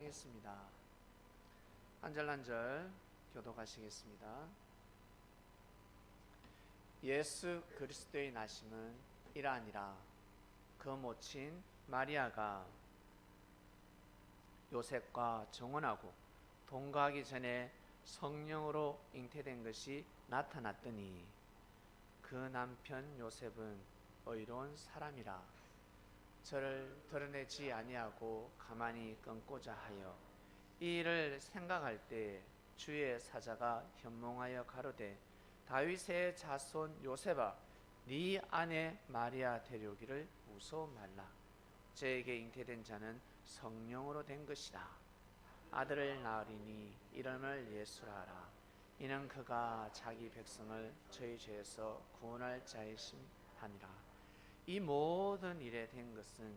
하겠습니다. 한 절 한 절 교독하시겠습니다. 예수 그리스도의 나심은 이러하니라. 그 모친 마리아가 요셉과 정혼하고 동거하기 전에 성령으로 잉태된 것이 나타났더니 그 남편 요셉은 의로운 사람이라 저를 드러내지 아니하고 가만히 끊고자 하여 이 일을 생각할 때 주의 사자가 현몽하여 가로되 다윗의 자손 요셉아 네 아내 마리아 데려오기를 무서워 말라. 저에게 잉태된 자는 성령으로 된 것이라. 아들을 낳으리니 이름을 예수라 하라. 이는 그가 자기 백성을 저희 죄에서 구원할 자이심 하니라. 이 모든 일에 된 것은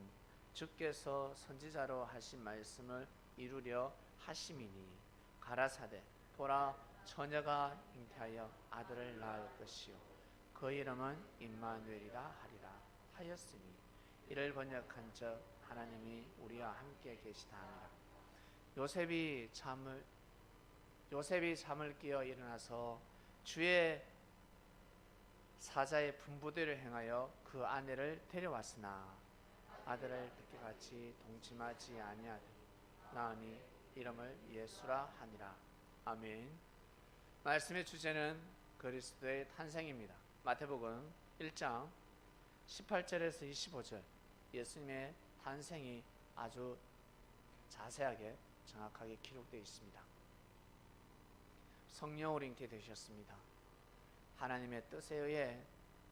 주께서 선지자로 하신 말씀을 이루려 하심이니 가라사대 보라 처녀가 잉태하여 아들을 낳을 것이요 그 이름은 임마누엘이라 하리라 하였으니 이를 번역한 즉 하나님이 우리와 함께 계시다 하니라. 요셉이 잠을 깨어 일어나서 주의 사자의 분부대로 행하여 그 아내를 데려왔으나 아들을 그때같이 동침하지 아니하니 이름을 예수라 하니라. 아멘. 말씀의 주제는 그리스도의 탄생입니다. 마태복음 1장 18절에서 25절 예수님의 탄생이 아주 자세하게 정확하게 기록되어 있습니다. 성령으로 잉태되셨습니다. 하나님의 뜻에 의해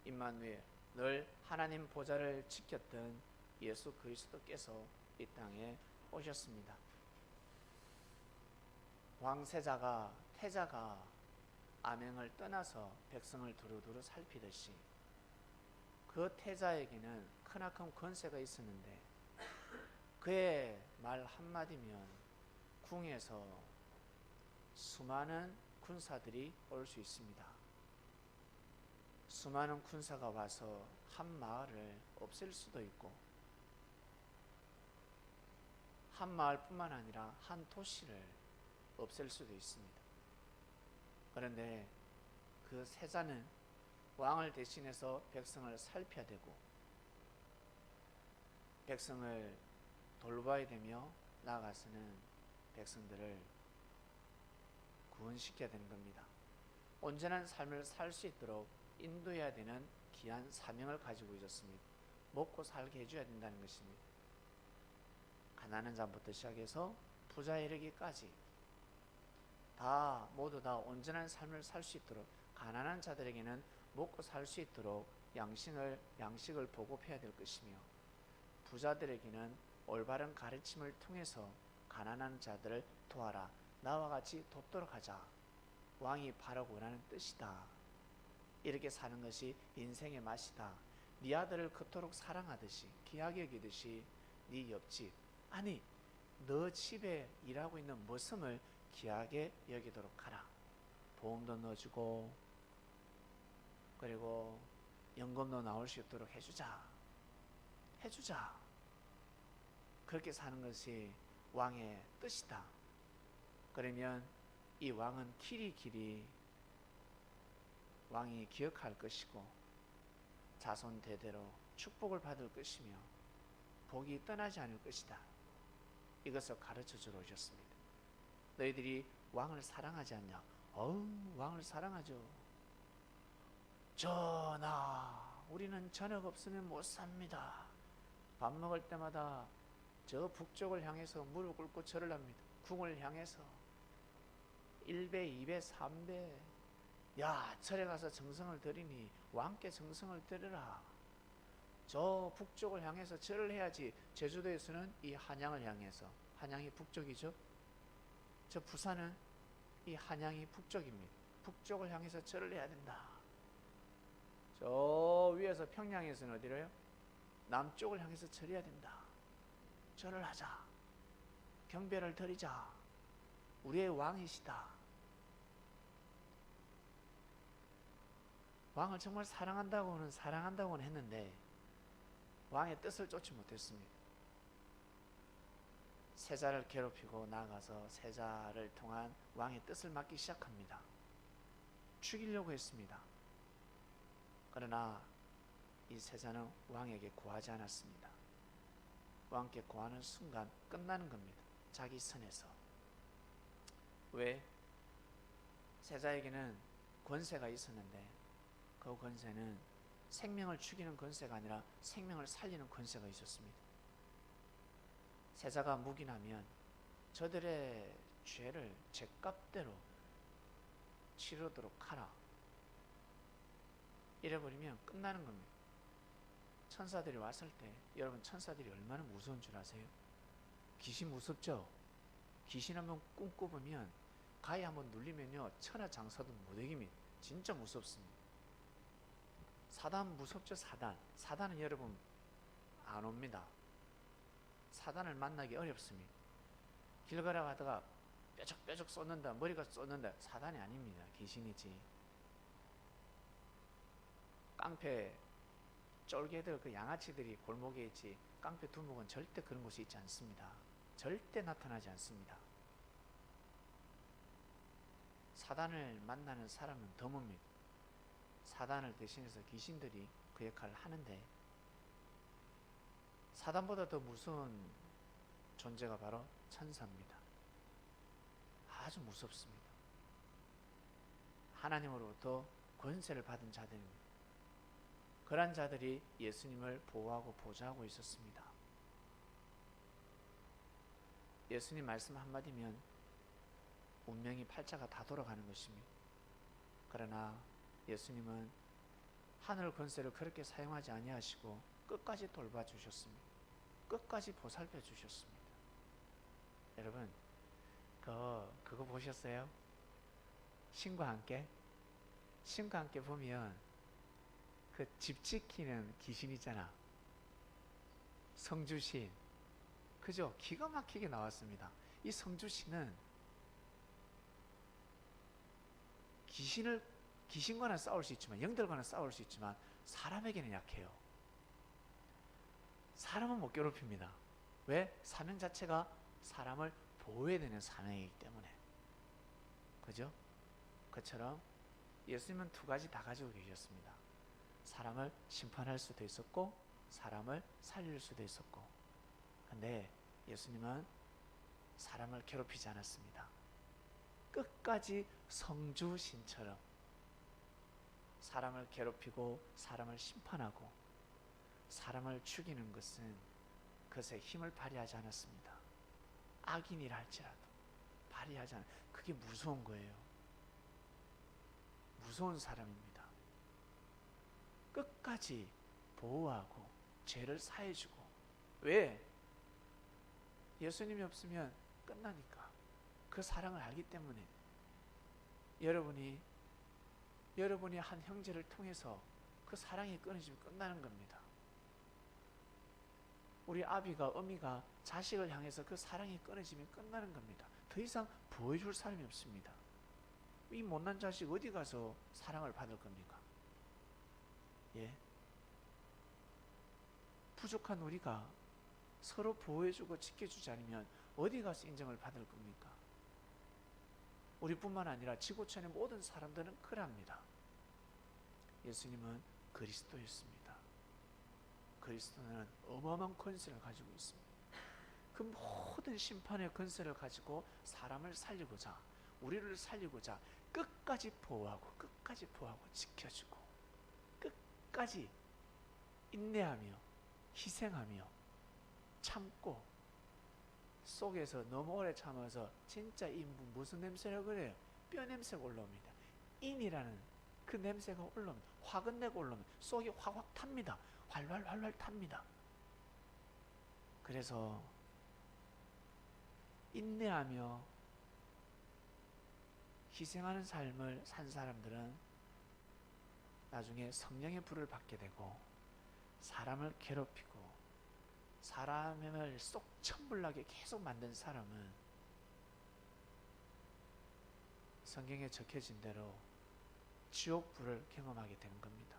임마누엘 늘 하나님 보좌를 지켰던 예수 그리스도께서 이 땅에 오셨습니다. 왕세자가 태자가 암행을 떠나서 백성을 두루두루 살피듯이 그 태자에게는 크나큰 권세가 있었는데 그의 말 한마디면 궁에서 수많은 군사들이 올 수 있습니다. 수많은 군사가 와서 한 마을을 없앨 수도 있고 한 마을뿐만 아니라 한 도시를 없앨 수도 있습니다. 그런데 그 세자는 왕을 대신해서 백성을 살펴야 되고 백성을 돌봐야 되며 나아가서는 백성들을 구원시켜야 되는 겁니다. 온전한 삶을 살 수 있도록 인도해야 되는 귀한 사명을 가지고 있었습니다. 먹고 살게 해줘야 된다는 것입니다. 가난한 자부터 시작해서 부자에 이르기까지 모두 다 온전한 삶을 살 수 있도록 가난한 자들에게는 먹고 살 수 있도록 양식을 보급해야 될 것이며 부자들에게는 올바른 가르침을 통해서 가난한 자들을 도와라. 나와 같이 돕도록 하자. 왕이 바라고 원하는 뜻이다. 이렇게 사는 것이 인생의 맛이다. 네 아들을 그토록 사랑하듯이 귀하게 여기듯이 네 옆집 아니 너 집에 일하고 있는 머슴을 귀하게 여기도록 하라. 보험도 넣어주고 그리고 연금도 나올 수 있도록 해주자. 그렇게 사는 것이 왕의 뜻이다. 그러면 이 왕은 길이 왕이 기억할 것이고 자손 대대로 축복을 받을 것이며 복이 떠나지 않을 것이다. 이것을 가르쳐 주러 오셨습니다. 너희들이 왕을 사랑하지 않냐? 왕을 사랑하죠. 전하, 우리는 저녁 없으면 못 삽니다. 밥 먹을 때마다 저 북쪽을 향해서 무릎 꿇고 절을 합니다. 궁을 향해서 1배, 2배, 3배. 야, 절에 가서 정성을 드리니 왕께 정성을 드려라. 저 북쪽을 향해서 절을 해야지. 제주도에서는 이 한양을 향해서, 한양이 북쪽이죠. 저 부산은 이 한양이 북쪽입니다. 북쪽을 향해서 절을 해야 된다. 저 위에서 평양에서는 어디로요? 남쪽을 향해서 절해야 된다. 절을 하자. 경배를 드리자. 우리의 왕이시다. 왕을 정말 사랑한다고는 했는데 왕의 뜻을 쫓지 못했습니다. 세자를 괴롭히고 나아가서 세자를 통한 왕의 뜻을 막기 시작합니다. 죽이려고 했습니다. 그러나 이 세자는 왕에게 구하지 않았습니다. 왕께 구하는 순간 끝나는 겁니다. 자기 선에서. 왜? 세자에게는 권세가 있었는데 그 권세는 생명을 죽이는 권세가 아니라 생명을 살리는 권세가 있었습니다. 세자가 묵인하면 저들의 죄를 죄값대로 치르도록 하라. 이래버리면 끝나는 겁니다. 천사들이 왔을 때 여러분 천사들이 얼마나 무서운 줄 아세요? 귀신 무섭죠? 귀신 한번 꿈꿔보면 가위 한번 눌리면요 천하장사도 못 이깁니다. 진짜 무섭습니다. 사단 무섭죠? 사단은 여러분 안 옵니다. 사단을 만나기 어렵습니다. 길 걸어가다가 뾰족뾰족 쏟는다, 머리가 쏟는다, 사단이 아닙니다. 귀신이지. 깡패 쫄개들, 그 양아치들이 골목에 있지 깡패 두목은 절대 그런 곳이 있지 않습니다. 절대 나타나지 않습니다. 사단을 만나는 사람은 드뭅니다. 사단을 대신해서 귀신들이 그 역할을 하는데 사단보다 더 무서운 존재가 바로 천사입니다. 아주 무섭습니다. 하나님으로부터 권세를 받은 자들입니다. 그러한 자들이 예수님을 보호하고 보좌하고 있었습니다. 예수님 말씀 한마디면 운명이 팔자가 다 돌아가는 것입니다. 그러나 예수님은 하늘 권세를 그렇게 사용하지 아니하시고 끝까지 돌봐주셨습니다. 끝까지 보살펴 주셨습니다. 여러분 그거 보셨어요? 신과 함께? 신과 함께 보면 그 집 지키는 귀신이잖아. 성주신. 그죠? 기가 막히게 나왔습니다. 이 성주신은 귀신과는 싸울 수 있지만, 영들과는 싸울 수 있지만 사람에게는 약해요. 사람은 못 괴롭힙니다. 왜? 사명 자체가 사람을 보호해야 되는 사명이기 때문에. 그죠? 그처럼 예수님은 두 가지 다 가지고 계셨습니다. 사람을 심판할 수도 있었고 사람을 살릴 수도 있었고. 근데 예수님은 사람을 괴롭히지 않았습니다. 끝까지 성주신처럼 사람을 괴롭히고 사람을 심판하고 사람을 죽이는 것은 그것에 힘을 발휘하지 않았습니다. 악인이라 할지라도 발휘하지 않아요. 그게 무서운 거예요. 무서운 사람입니다. 끝까지 보호하고 죄를 사해주고. 왜? 예수님이 없으면 끝나니까. 그 사랑을 알기 때문에. 여러분이 한 형제를 통해서 그 사랑이 끊어지면 끝나는 겁니다. 우리 아비가 어미가 자식을 향해서 그 사랑이 끊어지면 끝나는 겁니다. 더 이상 보여줄 사람이 없습니다. 이 못난 자식 어디 가서 사랑을 받을 겁니까? 예? 부족한 우리가 서로 보호해주고 지켜주지 않으면 어디 가서 인정을 받을 겁니까? 우리뿐만 아니라 지구촌의 모든 사람들은 그럽니다. 예수님은 그리스도였습니다. 그리스도는 어마어마한 권세를 가지고 있습니다. 그 모든 심판의 권세를 가지고 사람을 살리고자, 우리를 살리고자 끝까지 보호하고 지켜주고 끝까지 인내하며 희생하며 참고 속에서 너무 오래 참아서 진짜 이 무슨 냄새라 그래요? 뼈 냄새가 올라옵니다. 인이라는 그 냄새가 올라옵니다. 화근내가 올라옵니다. 속이 확확 탑니다. 활활 탑니다. 그래서 인내하며 희생하는 삶을 산 사람들은 나중에 성령의 불을 받게 되고, 사람을 괴롭히고 사람을 속 천불나게 계속 만든 사람은 성경에 적혀진 대로 지옥불을 경험하게 되는 겁니다.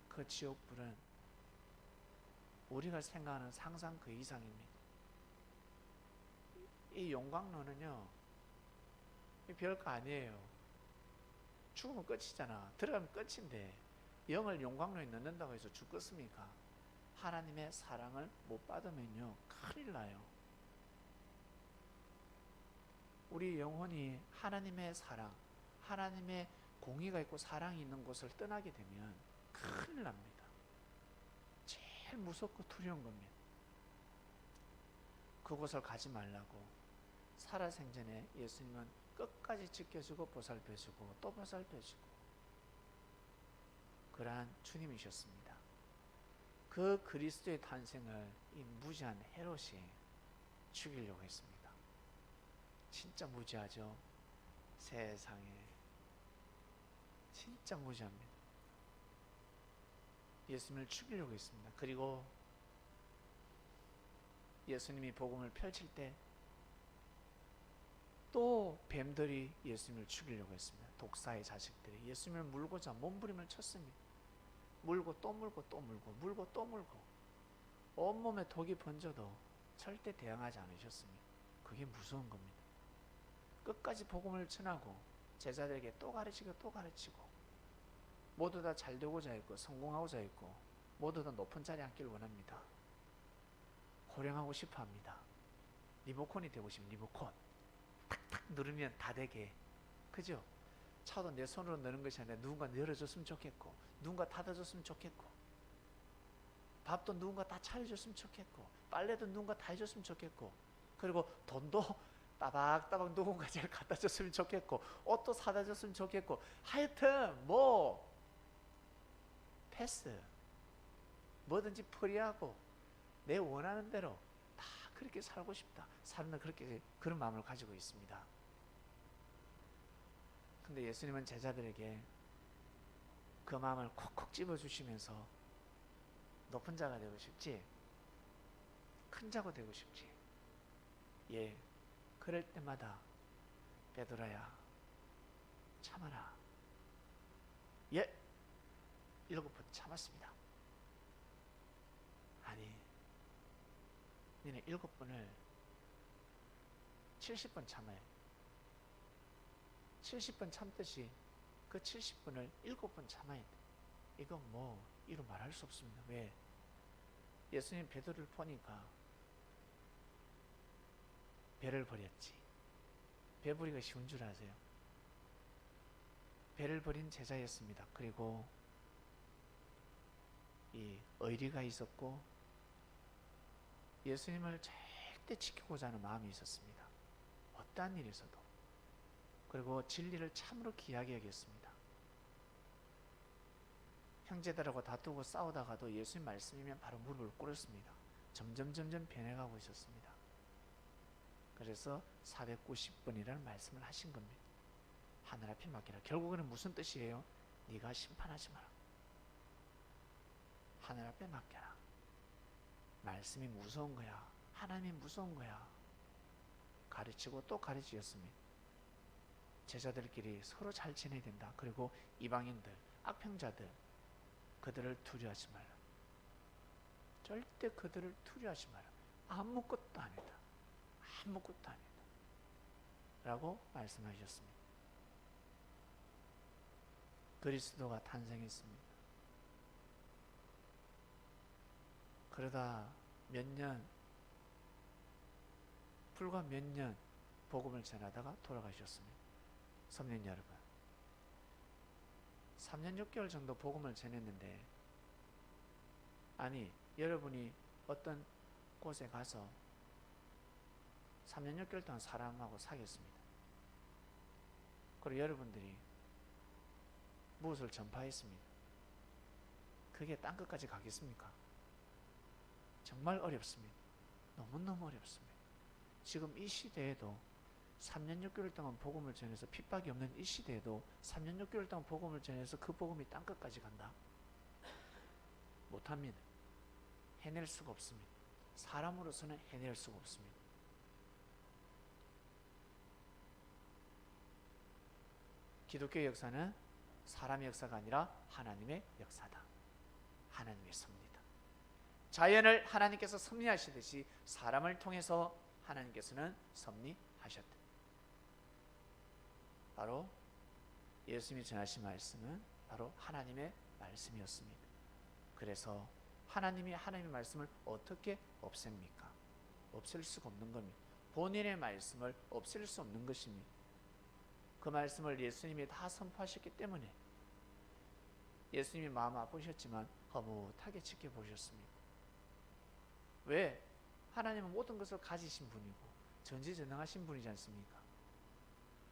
그 지옥불은 우리가 생각하는 상상 그 이상입니다. 이 용광로는요, 별거 아니에요. 죽으면 끝이잖아. 들어가면 끝인데 영을 용광로에 넣는다고 해서 죽겠습니까? 하나님의 사랑을 못 받으면요, 큰일 나요. 우리 영혼이 하나님의 사랑, 하나님의 공의가 있고 사랑이 있는 곳을 떠나게 되면 큰일 납니다. 제일 무섭고 두려운 겁니다. 그곳을 가지 말라고 살아생전에 예수님은 끝까지 지켜주고 보살펴주고 또 보살펴주고 그러한 주님이셨습니다. 그 그리스도의 탄생을 이 무지한 헤롯이 죽이려고 했습니다. 진짜 무지하죠. 세상에 진짜 무지합니다. 예수님을 죽이려고 했습니다. 그리고 예수님이 복음을 펼칠 때 또 뱀들이 예수님을 죽이려고 했습니다. 독사의 자식들이 예수님을 물고자 몸부림을 쳤습니다. 물고 또 물고 또 물고 물고 또 물고 온몸에 독이 번져도 절대 대항하지 않으셨습니다. 그게 무서운 겁니다. 끝까지 복음을 전하고 제자들에게 또 가르치고 또 가르치고 모두 다 잘 되고자 했고 성공하고자 했고 모두 다 높은 자리에 앉기를 원합니다. 호령하고 싶어 합니다. 리모컨이 되고 싶은 리모컨 탁탁 누르면 다 되게, 그죠? 차도 내 손으로 넣는 것이 아니라 누군가 열어줬으면 좋겠고 누군가 닫아줬으면 좋겠고 밥도 누군가 다 차려줬으면 좋겠고 빨래도 누군가 다 해줬으면 좋겠고 그리고 돈도 따박따박 누군가 잘 갖다 줬으면 좋겠고 옷도 사다 줬으면 좋겠고 하여튼 뭐 패스 뭐든지 프리하고 내 원하는 대로 다 그렇게 살고 싶다. 사람은 그렇게 그런 마음을 가지고 있습니다. 근데 예수님은 제자들에게 그 마음을 콕콕 집어주시면서 높은 자가 되고 싶지? 큰 자가 되고 싶지? 예, 그럴 때마다 베드로야 참아라. 예, 7번 참았습니다. 아니, 너는 7번을 70번 참아요. 70번 참듯이 그 70번을 7번 참아야 돼. 이건 뭐 이루 말할 수 없습니다. 왜? 예수님 베드로를 보니까 배를 버렸지. 배 버리기가 쉬운 줄 아세요? 배를 버린 제자였습니다. 그리고 이 의리가 있었고 예수님을 절대 지키고자 하는 마음이 있었습니다. 어떠한 일에서도. 그리고 진리를 참으로 귀하게 여겼습니다. 형제들하고 다투고 싸우다가도 예수님 말씀이면 바로 무릎을 꿇었습니다. 점점 변해가고 있었습니다. 그래서 490번이라는 말씀을 하신 겁니다. 하늘 앞에 맡기라. 결국에는 무슨 뜻이에요? 네가 심판하지 마라. 하늘 앞에 맡겨라. 말씀이 무서운 거야. 하나님이 무서운 거야. 가르치고 또 가르치셨습니다. 제자들끼리 서로 잘 지내야 된다. 그리고 이방인들, 악평자들, 그들을 두려워하지 마라. 절대 그들을 두려워하지 마라. 아무것도 아니다. 아무것도 아니다. 라고 말씀하셨습니다. 그리스도가 탄생했습니다. 그러다 불과 몇 년 복음을 전하다가 돌아가셨습니다. 성령 여러분, 3년 6개월 정도 복음을 전했는데, 아니 여러분이 어떤 곳에 가서 3년 6개월 동안 사람하고 사귀었습니다. 그리고 여러분들이 무엇을 전파했습니다. 그게 땅끝까지 가겠습니까? 정말 어렵습니다. 너무너무 어렵습니다. 지금 이 시대에도 3년 6개월 동안 복음을 전해서 핍박이 없는 이 시대에도 3년 6개월 동안 복음을 전해서 그 복음이 땅끝까지 간다? 못합니다. 해낼 수가 없습니다. 사람으로서는 해낼 수가 없습니다. 기독교의 역사는 사람의 역사가 아니라 하나님의 역사다. 하나님의 섭리다. 자연을 하나님께서 섭리하시듯이 사람을 통해서 하나님께서는 섭리하셨다. 바로 예수님이 전하신 말씀은 바로 하나님의 말씀이었습니다. 그래서 하나님의 말씀을 어떻게 없앱니까? 없앨 수가 없는 겁니다. 본인의 말씀을 없앨 수 없는 것입니다. 그 말씀을 예수님이 다 선포하셨기 때문에 예수님이 마음 아프셨지만 허무하게 지켜보셨습니다. 왜? 하나님은 모든 것을 가지신 분이고 전지전능하신 분이지 않습니까?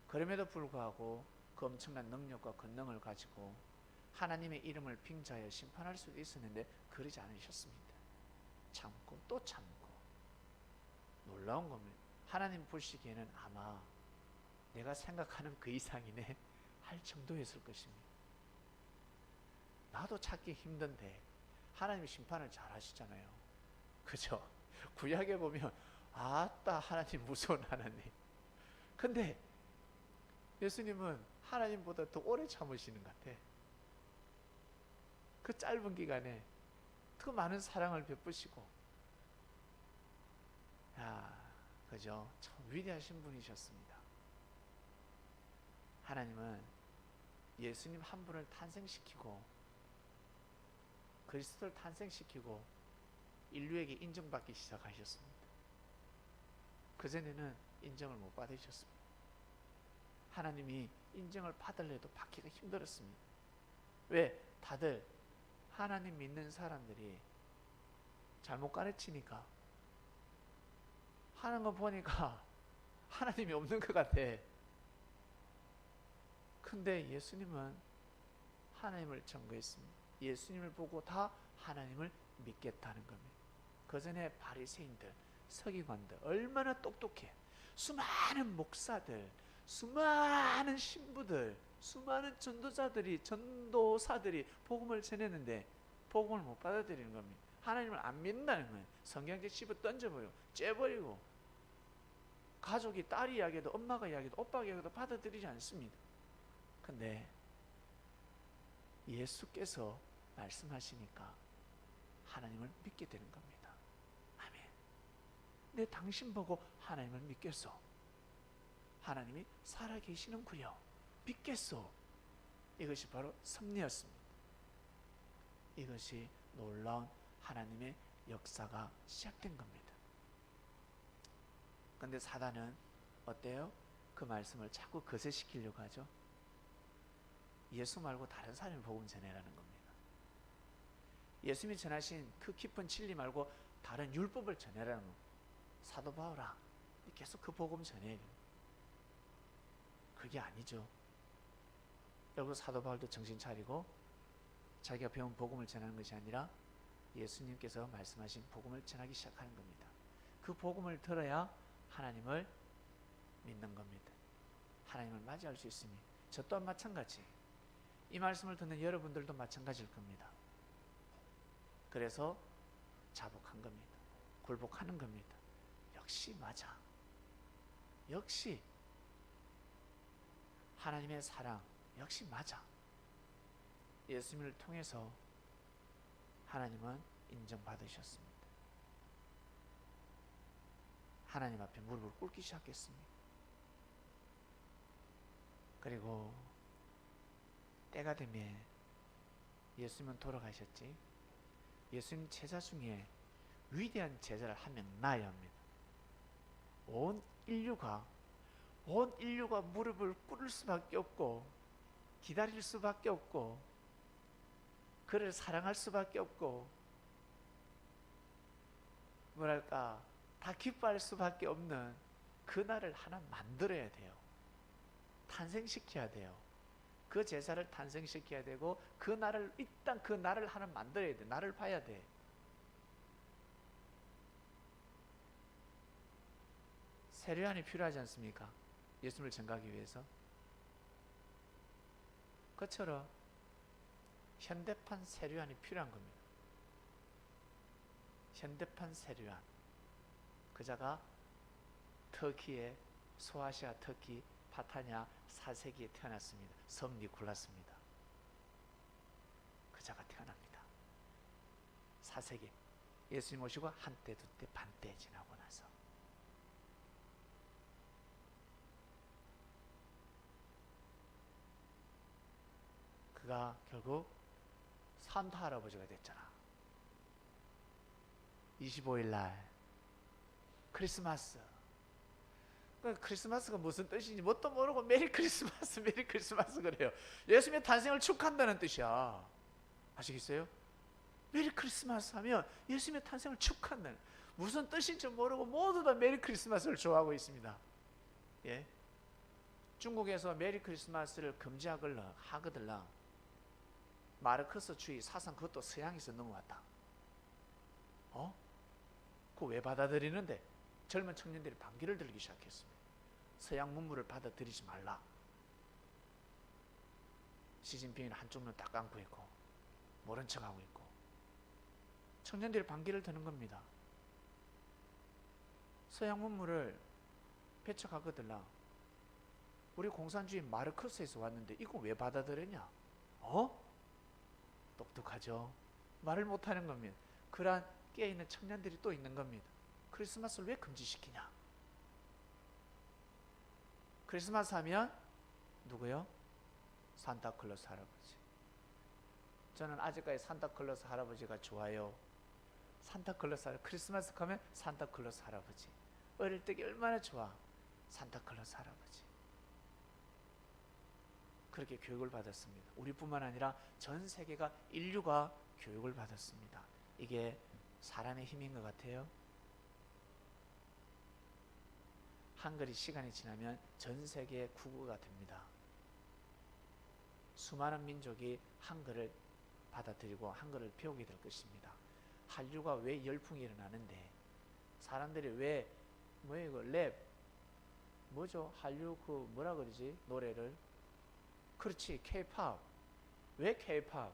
그럼에도 불구하고 그 엄청난 능력과 권능을 가지고 하나님의 이름을 빙자하여 심판할 수도 있었는데 그러지 않으셨습니다. 참고 또 참고. 놀라운 겁니다. 하나님 보시기에는 아마 내가 생각하는 그 이상이네 할 정도였을 것입니다. 나도 찾기 힘든데 하나님 심판을 잘 하시잖아요. 그죠? 구약에 보면 아따 하나님 무서운 하나님. 근데 예수님은 하나님보다 더 오래 참으시는 것 같아. 그 짧은 기간에 그 많은 사랑을 베푸시고, 그죠? 참 위대하신 분이셨습니다. 하나님은 예수님 한 분을 탄생시키고 그리스도를 탄생시키고 인류에게 인정받기 시작하셨습니다. 그전에는 인정을 못 받으셨습니다. 하나님이 인정을 받으려도 받기가 힘들었습니다. 왜? 다들 하나님 믿는 사람들이 잘못 가르치니까 하는 거 보니까 하나님이 없는 것 같아. 근데 예수님은 하나님을 증거했습니다. 예수님을 보고 다 하나님을 믿겠다는 겁니다. 그 전에 바리새인들, 서기관들 얼마나 똑똑해. 수많은 목사들, 수많은 신부들, 수많은 전도사들이 복음을 전했는데 복음을 못 받아들이는 겁니다. 하나님을 안 믿는다는 거예요. 성경책 씹어 던져버리고 째버리고 가족이 딸이 이야기해도 엄마가 이야기해도 오빠가 이야기해도 받아들이지 않습니다. 근데 예수께서 말씀하시니까 하나님을 믿게 되는 겁니다. 아멘. 내 당신 보고 하나님을 믿겠소. 하나님이 살아계시는구요. 믿겠소. 이것이 바로 섭리였습니다. 이것이 놀라운 하나님의 역사가 시작된 겁니다. 그런데 사단은 어때요? 그 말씀을 자꾸 거세시키려고 하죠. 예수 말고 다른 사람이 복음 전해라는 겁니다. 예수님이 전하신 그 깊은 진리 말고 다른 율법을 전해라는 겁니다. 사도 바울아, 계속 그 복음 전해. 그게 아니죠. 여러분, 사도 바울도 정신 차리고 자기가 배운 복음을 전하는 것이 아니라 예수님께서 말씀하신 복음을 전하기 시작하는 겁니다. 그 복음을 들어야 하나님을 믿는 겁니다. 하나님을 맞이할 수 있습니다. 저 또한 마찬가지. 이 말씀을 듣는 여러분들도 마찬가지일 겁니다. 그래서 자복한 겁니다. 굴복하는 겁니다. 역시 맞아. 역시 하나님의 사랑 역시 맞아. 예수님을 통해서 하나님은 인정받으셨습니다. 하나님 앞에 무릎을 꿇기 시작했습니다. 그리고 때가 되면 예수님은 돌아가셨지. 예수님 제자 중에 위대한 제자를 한 명 낳아야 합니다. 온 인류가 무릎을 꿇을 수밖에 없고 기다릴 수밖에 없고 그를 사랑할 수밖에 없고 뭐랄까 다 기뻐할 수밖에 없는 그날을 하나 만들어야 돼요. 탄생시켜야 돼요. 그 제사를 탄생시켜야 되고 일단 그 날을 하나 만들어야 돼. 날을 봐야 돼. 세례요한이 필요하지 않습니까? 예수님을 전가하기 위해서. 그처럼 현대판 세례요한이 필요한 겁니다. 현대판 세례요한. 그자가 터키의 소아시아 터키 파타냐 4세기에 태어났습니다. 섬 니콜라스입니다. 그자가 태어납니다. 4세기. 예수님 오시고 한때 두때 반때 지나고 나서 내가 결국 산타 할아버지가 됐잖아. 25일 날 크리스마스. 크리스마스가 무슨 뜻인지 뭣도 모르고 메리 크리스마스 메리 크리스마스 그래요. 예수님의 탄생을 축하한다는 뜻이야. 아시겠어요? 메리 크리스마스 하면 예수님의 탄생을 축하한다는, 무슨 뜻인지 모르고 모두 다 메리 크리스마스를 좋아하고 있습니다. 예? 중국에서 메리 크리스마스를 금지하거든. 마르크스 주의 사상, 그것도 서양에서 넘어왔다. 그거 왜 받아들이는데? 젊은 청년들이 반기를 들기 시작했습니다. 서양 문물을 받아들이지 말라. 시진핑은 한쪽 눈 딱 감고 있고 모른 척하고 있고 청년들이 반기를 드는 겁니다. 서양 문물을 배척하거들라. 우리 공산주의 마르크스에서 왔는데 이거 왜 받아들였냐? 똑똑하죠? 말을 못하는 겁니다. 그러한 깨어있는 청년들이 또 있는 겁니다. 크리스마스를 왜 금지시키냐? 크리스마스 하면 누구요? 산타클로스 할아버지. 저는 아직까지 산타클로스 할아버지가 좋아요. 산타클로스 할아버지. 크리스마스 가면 산타클로스 할아버지. 어릴 때 얼마나 좋아. 산타클로스 할아버지. 그렇게 교육을 받았습니다. 우리뿐만 아니라 전 세계가, 인류가 교육을 받았습니다. 이게 사람의 힘인 것 같아요. 한글이 시간이 지나면 전 세계의 국어가 됩니다. 수많은 민족이 한글을 받아들이고 한글을 배우게 될 것입니다. 한류가 왜 열풍이 일어나는데, 사람들이 왜 랩 뭐죠? 한류 뭐라 그러지? 노래를. 그렇지, K-팝. 왜 K-팝?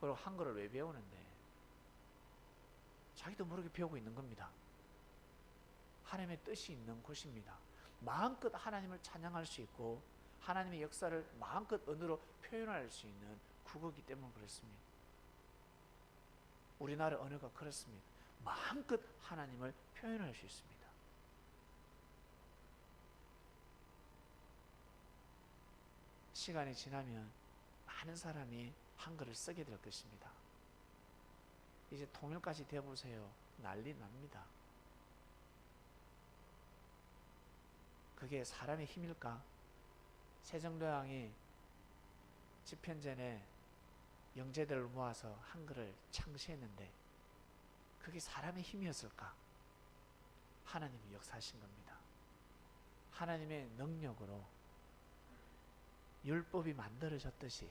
그리고 한글을 왜 배우는데? 자기도 모르게 배우고 있는 겁니다. 하나님의 뜻이 있는 곳입니다. 마음껏 하나님을 찬양할 수 있고 하나님의 역사를 마음껏 언어로 표현할 수 있는 국어이기 때문에 그렇습니다. 우리나라 언어가 그렇습니다. 마음껏 하나님을 표현할 수 있습니다. 시간이 지나면 많은 사람이 한글을 쓰게 될 것입니다. 이제 통일까지 되어보세요. 난리 납니다. 그게 사람의 힘일까? 세종대왕이 집현전에 영재들을 모아서 한글을 창시했는데 그게 사람의 힘이었을까? 하나님이 역사하신 겁니다. 하나님의 능력으로 율법이 만들어졌듯이,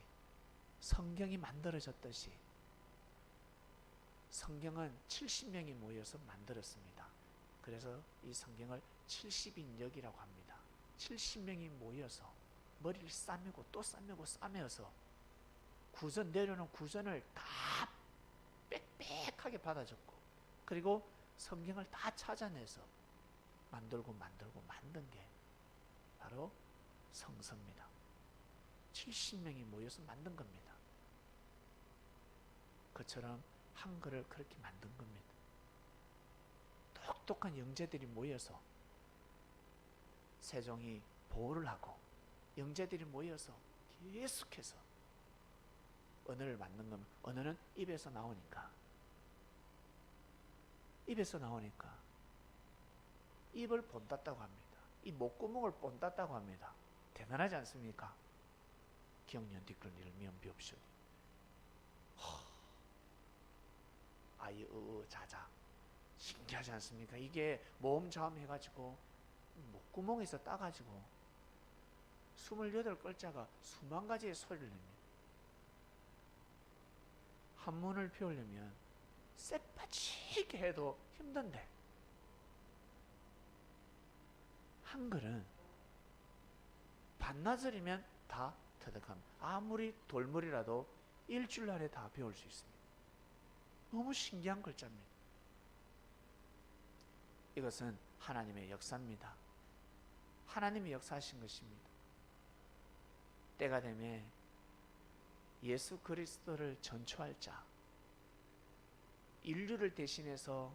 성경이 만들어졌듯이, 성경은 70명이 모여서 만들었습니다. 그래서 이 성경을 70인역이라고 합니다. 70명이 모여서 머리를 싸매고 또 싸매고 싸매어서 구전, 내려놓은 구전을 다 빽빽하게 받아줬고, 그리고 성경을 다 찾아내서 만든 게 바로 성서입니다. 70명이 모여서 만든 겁니다. 그처럼 한글을 그렇게 만든 겁니다. 똑똑한 영재들이 모여서 세종이 보호를 하고 영재들이 모여서 계속해서 언어를 만든 겁니다. 언어는 입에서 나오니까 입을 본땄다고 합니다. 이 목구멍을 본땄다고 합니다. 대단하지 않습니까? 경년 뒷글 일면 비옵시오니 아이 자자. 신기하지 않습니까? 이게 모음자음 해가지고 목구멍에서 따가지고 28글자가 수만 가지의 소리를 냅니다. 한문을 배우려면 쎄빠지게 해도 힘든데 한글은 반나절이면 다 터득합니다. 아무리 돌머리라도 일주일 안에 다 배울 수 있습니다. 너무 신기한 글자입니다. 이것은 하나님의 역사입니다. 하나님이 역사하신 것입니다. 때가 되면 예수 그리스도를 전초할 자, 인류를 대신해서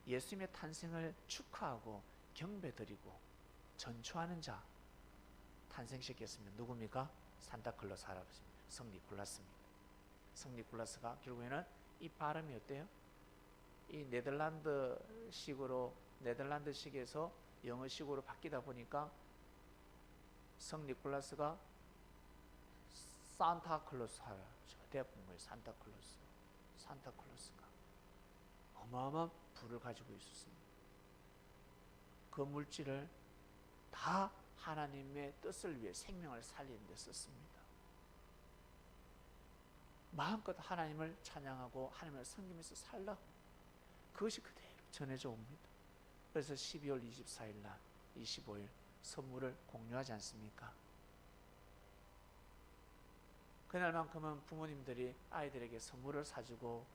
예수님의 탄생을 축하하고 경배드리고 전초하는 자 탄생시켰으면 누굽니까? 산타클로스 할아버지입니다. 성 니콜라스입니다. 성 니콜라스가 결국에는 이 발음이 어때요? 이 네덜란드식에서 영어식으로 바뀌다 보니까 성 니콜라스가 산타클로스가 되어본 거예요. 산타클로스가 어마어마한 불을 가지고 있었습니다. 그 물질을 다 하나님의 뜻을 위해 생명을 살리는 데 썼습니다. 마음껏 하나님을 찬양하고 하나님을 섬기면서 살라고 그것이 그대로 전해져 옵니다. 그래서 12월 24일 날 25일 선물을 공유하지 않습니까? 그날만큼은 부모님들이 아이들에게 선물을 사주고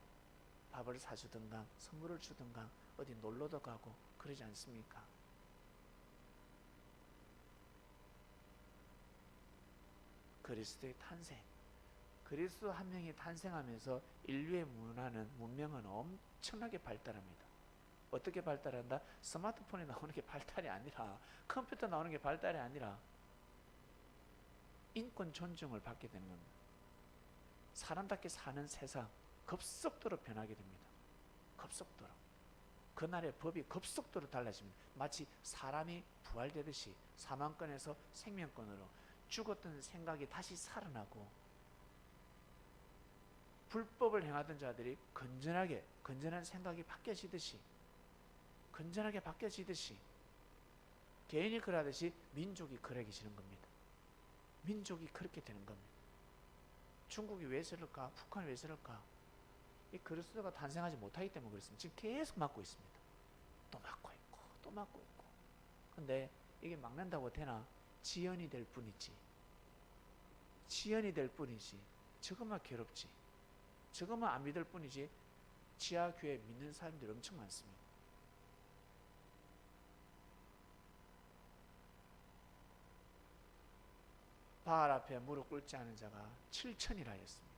밥을 사주든가 선물을 주든가 어디 놀러도 가고 그러지 않습니까? 그리스도의 탄생, 그리스도 한 명이 탄생하면서 인류의 문명은 엄청나게 발달합니다. 어떻게 발달한다? 스마트폰이 나오는 게 발달이 아니라, 컴퓨터 나오는 게 발달이 아니라 인권 존중을 받게 되는 겁니다. 사람답게 사는 세상 급속도로 변하게 됩니다. 급속도로. 그날의 법이 급속도로 달라집니다. 마치 사람이 부활되듯이 사망권에서 생명권으로, 죽었던 생각이 다시 살아나고, 불법을 행하던 자들이 건전한 생각이 바뀌어지듯이, 개인이 그러하듯이 민족이 그러해지는 겁니다. 민족이 그렇게 되는 겁니다. 중국이 왜 저럴까? 북한이 왜 저럴까? 이 그리스도가 탄생하지 못하기 때문에 그렇습니다. 지금 계속 막고 있습니다. 또 막고 있고 또 막고 있고. 근데 이게 막는다고 되나? 지연이 될 뿐이지. 저것만 괴롭지. 저것만 안 믿을 뿐이지. 지하교회 믿는 사람들이 엄청 많습니다. 바알 앞에 무릎 꿇지 않은 자가 7천이라 했습니다.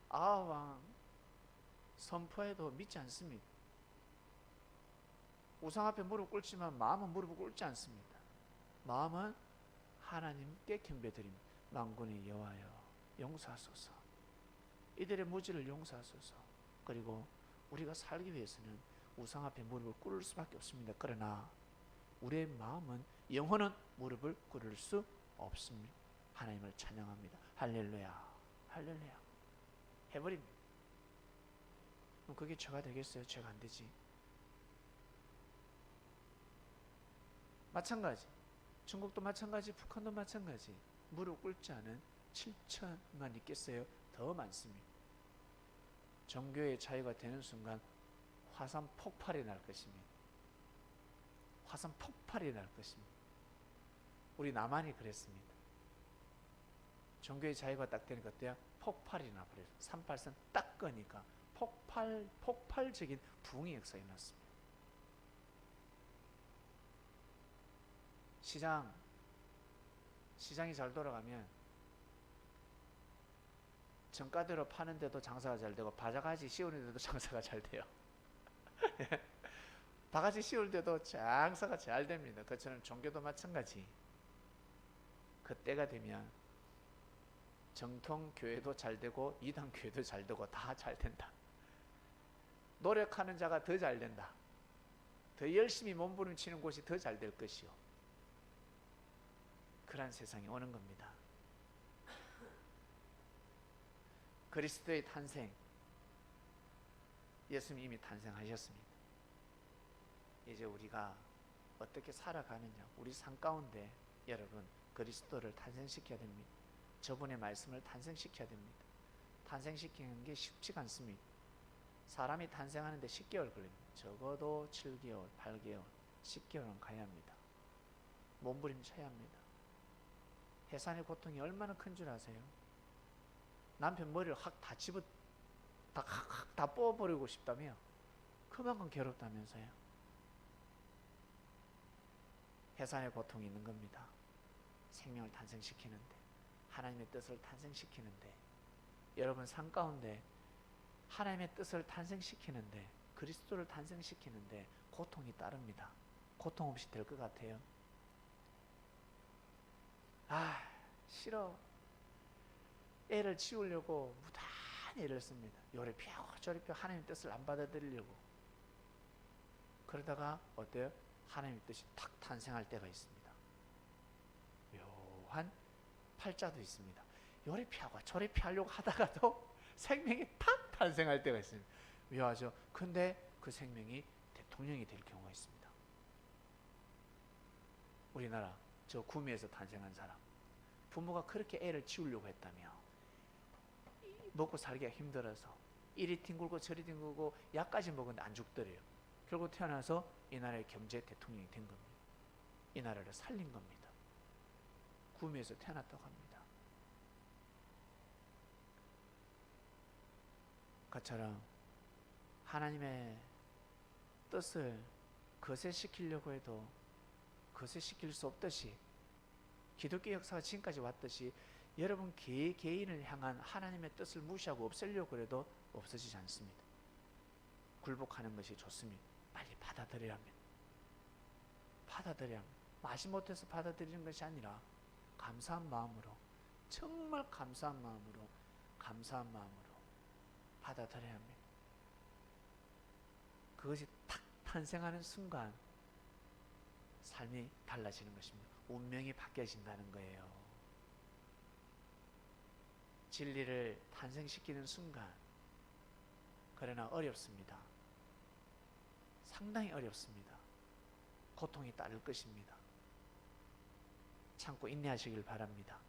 아합왕 선포해도 믿지 않습니다. 우상 앞에 무릎 꿇지만 마음은 무릎을 꿇지 않습니다. 마음은 하나님께 경배드립니다. 만군의 여호와여 용서하소서. 이들의 무지를 용서하소서. 그리고 우리가 살기 위해서는 우상 앞에 무릎을 꿇을 수밖에 없습니다. 그러나 우리의 마음은, 영혼은 무릎을 꿇을 수 없습니다. 하나님을 찬양합니다. 할렐루야, 할렐루야 해버립니다. 그럼 그게 죄가 되겠어요? 죄가 안 되지. 마찬가지, 중국도 마찬가지, 북한도 마찬가지. 무릎 꿇지 않은 7천만 있겠어요? 더 많습니다. 종교의 자유가 되는 순간 화산 폭발이 날 것입니다. 화산 폭발이 날 것입니다. 우리 남한이 그랬습니다. 종교의 자유가 딱 되니까 어때요? 폭발이 나버려요. 38선 딱 끄니까 폭발적인 부흥의 역사가 났습니다. 시장이 잘 돌아가면 정가대로 파는데도 장사가 잘 되고, 바가지 씌우는데도 장사가 잘 돼요. 바가지 씌울 때도 장사가 잘 됩니다. 그처럼 종교도 마찬가지. 그때가 되면 정통 교회도 잘 되고 이단 교회도 잘 되고 다 잘 된다. 노력하는 자가 더 잘 된다. 더 열심히 몸부림치는 곳이 더 잘 될 것이요. 그런 세상이 오는 겁니다. 그리스도의 탄생, 예수님이 이미 탄생하셨습니다. 이제 우리가 어떻게 살아가느냐, 우리 삶 가운데 여러분 그리스도를 탄생시켜야 됩니다. 저분의 말씀을 탄생시켜야 됩니다. 탄생시키는 게 쉽지가 않습니다. 사람이 탄생하는데 10개월 걸립니다. 적어도 7개월, 8개월, 10개월은 가야 합니다. 몸부림쳐야 합니다. 해산의 고통이 얼마나 큰 줄 아세요? 남편 머리를 확 다 뽑아버리고 싶다며? 그만큼 괴롭다면서요. 해산의 고통이 있는 겁니다. 생명을 탄생시키는데, 하나님의 뜻을 탄생시키는데, 여러분 삶 가운데 하나님의 뜻을 탄생시키는데, 그리스도를 탄생시키는데 고통이 따릅니다. 고통 없이 될 것 같아요? 아, 싫어. 애를 치우려고 무단히 애를 씁니다. 요리 피하고 저리 피하고 하나님의 뜻을 안 받아들이려고. 그러다가 어때요? 하나님의 뜻이 탁 탄생할 때가 있습니다. 묘한 팔자도 있습니다. 요리 피하고 저리 피하려고 하다가도 생명이 탁 탄생할 때가 있습니다. 묘하죠? 근데 그 생명이 대통령이 될 경우가 있습니다. 우리나라 저 구미에서 탄생한 사람, 부모가 그렇게 애를 치우려고 했다며 먹고 살기가 힘들어서 이리 뒹굴고 저리 뒹굴고 약까지 먹었는데 안 죽더래요. 결국 태어나서 이 나라의 경제 대통령이 된 겁니다. 이 나라를 살린 겁니다. 구미에서 태어났다고 합니다. 그처럼 하나님의 뜻을 거세시키려고 해도 거세시킬 수 없듯이 기독교 역사가 지금까지 왔듯이 여러분 개인을 향한 하나님의 뜻을 무시하고 없애려고 해도 없어지지 않습니다. 굴복하는 것이 좋습니다. 빨리 받아들여야 합니다. 받아들여야 합니다. 마지못해서 받아들이는 것이 아니라 감사한 마음으로, 정말 감사한 마음으로 받아들여야 합니다. 그것이 탁 탄생하는 순간 삶이 달라지는 것입니다. 운명이 바뀌어진다는 거예요. 진리를 탄생시키는 순간. 그러나 어렵습니다. 상당히 어렵습니다. 고통이 따를 것입니다. 참고 인내하시길 바랍니다.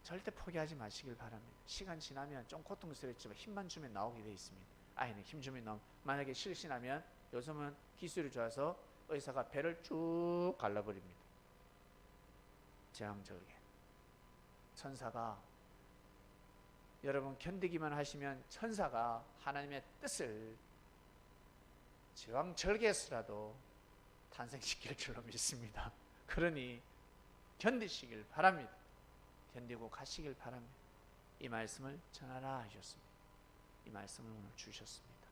절대 포기하지 마시길 바랍니다. 시간 지나면 좀 고통스럽지만 힘만 주면 나오게 되어 있습니다. 아이는 힘 주면 나오면, 만약에 실신하면 요즘은 기술이 좋아서 의사가 배를 쭉 갈라버립니다. 제왕절개. 천사가, 여러분 견디기만 하시면 천사가 하나님의 뜻을 제왕절개에서라도 탄생시킬 줄로 믿습니다. 그러니 견디시길 바랍니다. 견디고 가시길 바랍니다. 이 말씀을 전하라 하셨습니다. 이 말씀을 오늘 주셨습니다.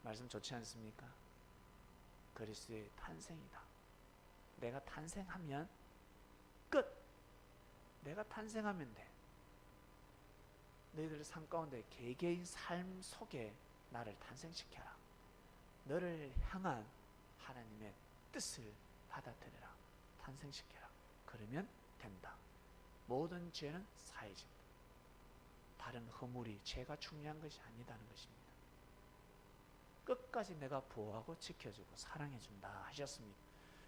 말씀 좋지 않습니까? 그리스도의 탄생이다. 내가 탄생하면 끝. 내가 탄생하면 돼. 너희들 삶 가운데 개개인 삶 속에 나를 탄생시켜라. 너를 향한 하나님의 뜻을 받아들여라. 탄생시켜라. 그러면 된다. 모든 죄는 사해진다. 다른 허물이 죄가 중요한 것이 아니다는 것입니다. 끝까지 내가 보호하고 지켜주고 사랑해준다 하셨습니다.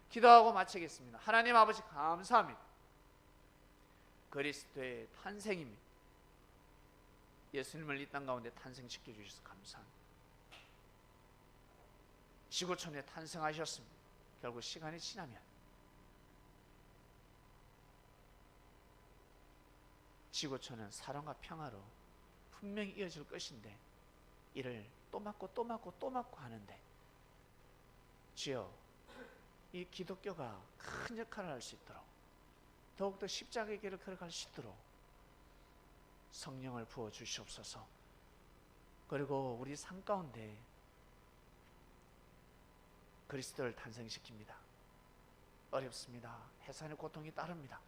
기도하고 마치겠습니다. 하나님 아버지 감사합니다. 그리스도의 탄생입니다. 예수님을 이 땅 가운데 탄생시켜 주셔서 감사합니다. 지구촌에 탄생하셨습니다. 결국 시간이 지나면 지구촌은 사랑과 평화로 분명히 이어질 것인데 이를 또 맞고 또 맞고 또 맞고 하는데, 주여, 이 기독교가 큰 역할을 할 수 있도록, 더욱더 십자가의 길을 걸어갈 수 있도록 성령을 부어 주시옵소서. 그리고 우리 삶 가운데 그리스도를 탄생시킵니다. 어렵습니다. 해산의 고통이 따릅니다.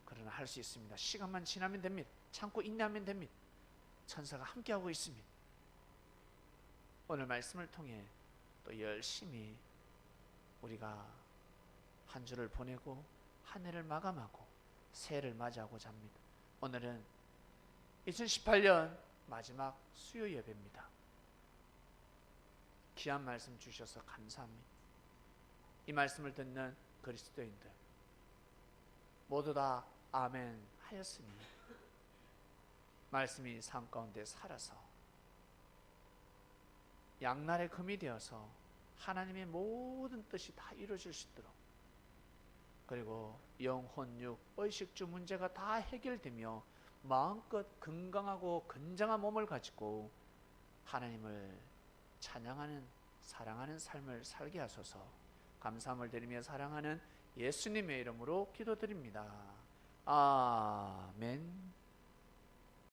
그러나 할 수 있습니다. 시간만 지나면 됩니다. 참고 인내하면 됩니다. 천사가 함께하고 있습니다. 오늘 말씀을 통해 또 열심히 우리가 한 주를 보내고 한 해를 마감하고 새해를 맞이하고자 합니다. 오늘은 2018년 마지막 수요 예배입니다. 귀한 말씀 주셔서 감사합니다. 이 말씀을 듣는 그리스도인들 모두 다 아멘 하였으니 말씀이 삶 가운데 살아서 양날의 금이 되어서 하나님의 모든 뜻이 다 이루어질 수 있도록, 그리고 영혼, 육, 의식주 문제가 다 해결되며 마음껏 건강하고 건장한 몸을 가지고 하나님을 찬양하는, 사랑하는 삶을 살게 하소서. 감사함을 드리며 사랑하는 예수님의 이름으로 기도드립니다. 아멘.